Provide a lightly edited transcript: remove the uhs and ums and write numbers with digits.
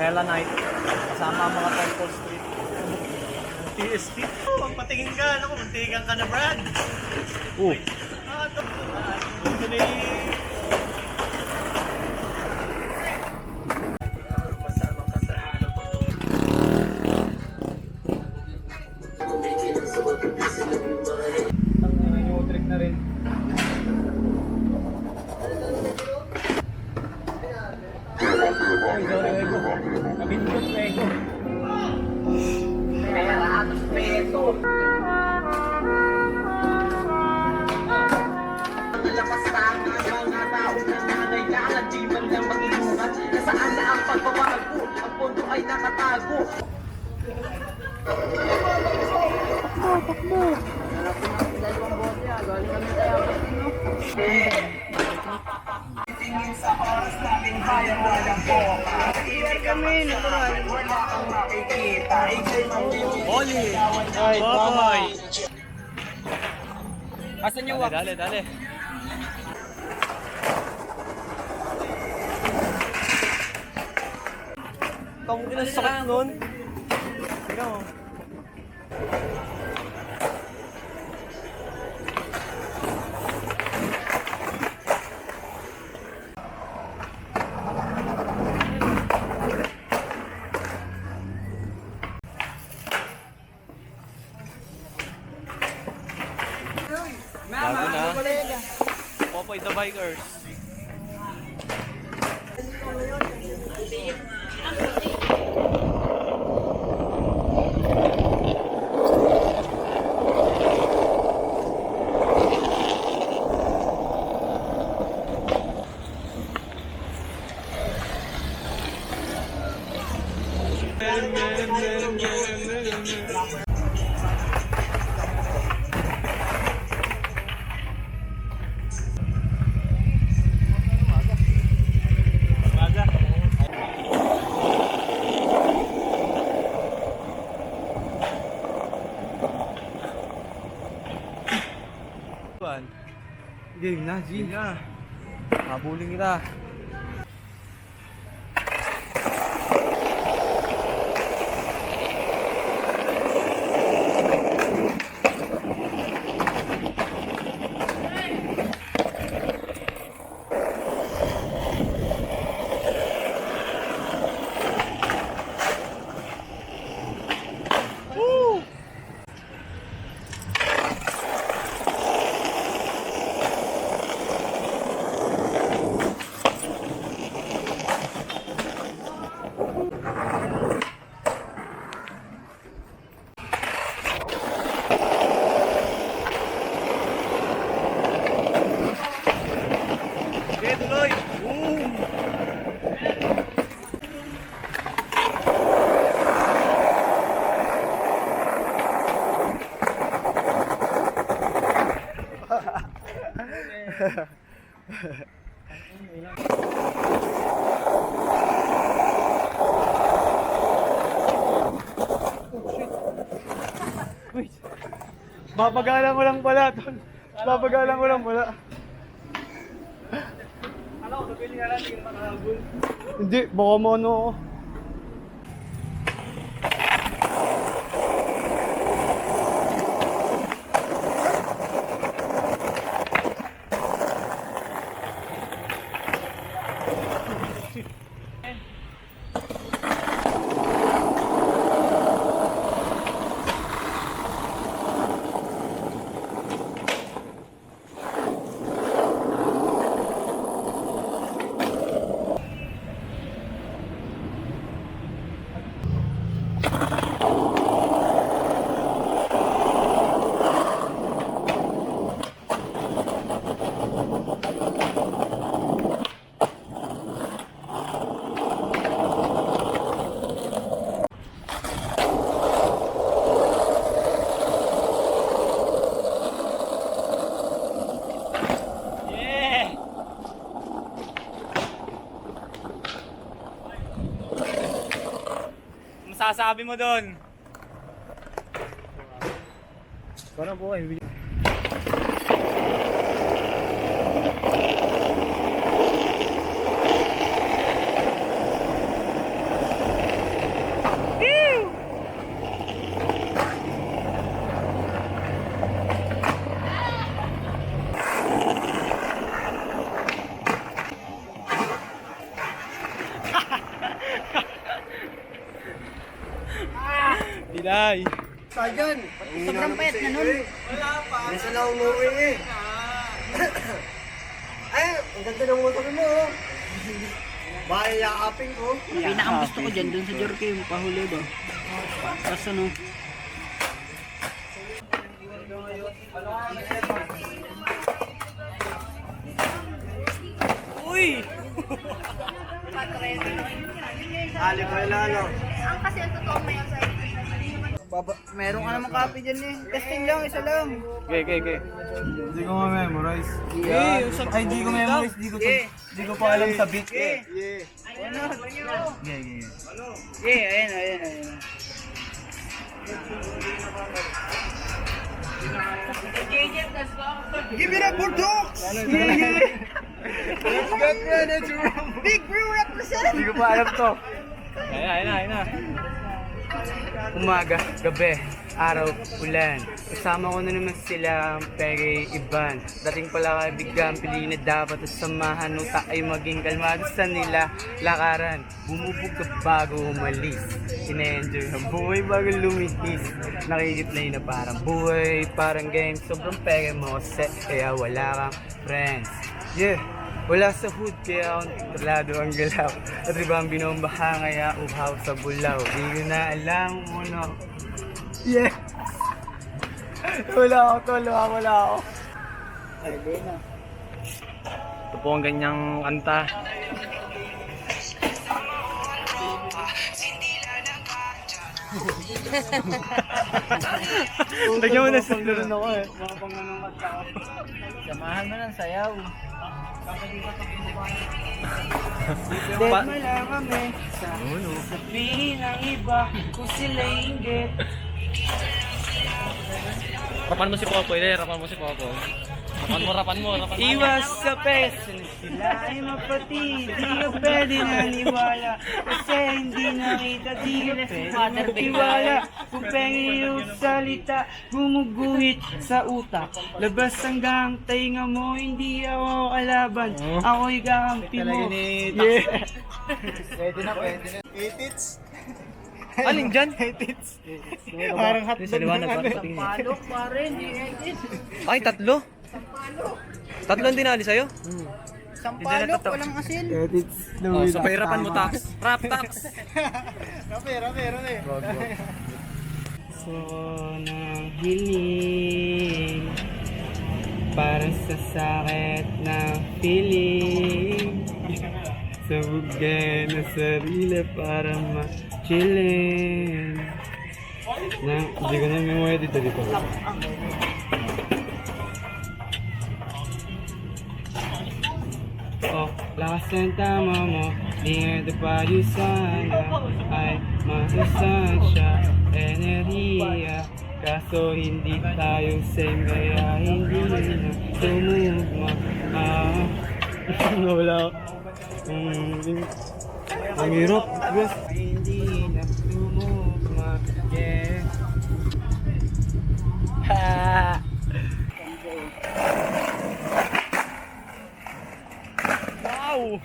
Stella Night. Kasama ang mga Temple Street. TST. Oh, patingin ka. Naku, mantigan ka na, Brad. Ito na yung trick na rin. Ay, sorry, Ego. Kabindot na Ego. Saan na ang pagbabago? Ang pondo ay nakatago. Takbo. Dalawang bote galing kami tayo Tingin sa oras nating hayang walang boka. Iwan kami, natural. Wala kang makikita. Ika'y mambibigay. Oli! Ay, Boy! Asan yung wax? Dale, dale. Tong kinasakit nun. Tingnan mo. Bago na. Popoy the Bikers. Game na, G. Game na. Habulin kita. Okay, tuloy. Papagalan ko lang pala, tol. Papagalan ko lang pala. Alam ko, sabihin nga lang, hindi ka makahabol. Hindi, baka mo ano ako. Masasabi mo doon? Parang po kayo. dyan. Sobrang payat na nun. Minsan na umuwi eh. Ay, ang ganda ng motor mo oh. Bahay yakapin ko. Pinakang gusto ko dyan, dun sa Jorke, yung pahuli do. Tapos ano, Uy! Ali ko yung lalo. Ang kasi ang totoo may sa meron ka naman copy dyan eh. Testing lang, isa lang. Hindi ko ma-memorize. Ay, Hindi ko memorize. Hindi ko pa alam sa beat. Ano? Yeah. Ayan. Give it up for dogs! Let's get ready to rumble. Big Bro represent! Hindi ko pa alam to. Ayun na. Umaga, gabi, araw, ulan. Kasama ko na naman sila, Peggy, Iban. Dating pala kaibigan, pili na dapat at samahan utak ay maging kalmado sa nila. Lakaran, bumubog ka bago umalis. Ina-enjoy ang buhay bago lumihis. Nakikiplay na parang buhay, parang game. Sobrang Peggy mo kasi, kaya wala kang friends. Yeah! Wala sa hood, kaya akong tralado ang galaw. At iba ang binombaha, kaya uhaw sa bulaw. Di ko na alam kung ano. Yeah! Wala ako. Ito po ang ganyang kanta. Lagyan mo na sa Meron ako eh. Samahan mo ng sayaw. Dead mo lang kami. Sabihin ng iba kung sila inggit. Rapan mo si Popoy, rapan mo si Popoy. Rapan mo. Iwas sa pes, sila ay mapatid. Di ka pwede naniwala kasi hindi nakita. Di ka pwede magtiwala. Kung pengi yung salita, gumuguhit sa utak. Labas hanggang tainga mo, hindi ako kalaban. Ako'y kakampi mo. Yeah. Pwede na. Itits. Alin dyan? Parang hotdog. Sa liwanag ba? Palok pa rin, Ay, tatlo? Tatlo ang dinali sa'yo? Sampalok, walang asin. Edits. Oh, so pahirapan mo tax. Rap tax. Rape. So, nang hiling parang sa sakit ng feeling sabugay na sarili para ma-chillin hindi ko na memory dito Oh, lakas ng tama mo, di nga tayo sana ay masusansya, enerhiya. Kaso hindi tayo same, kaya hindi na tumugma. Wala. Ang hirap. Hindi na tumugma. Yeah. Ha! Wow!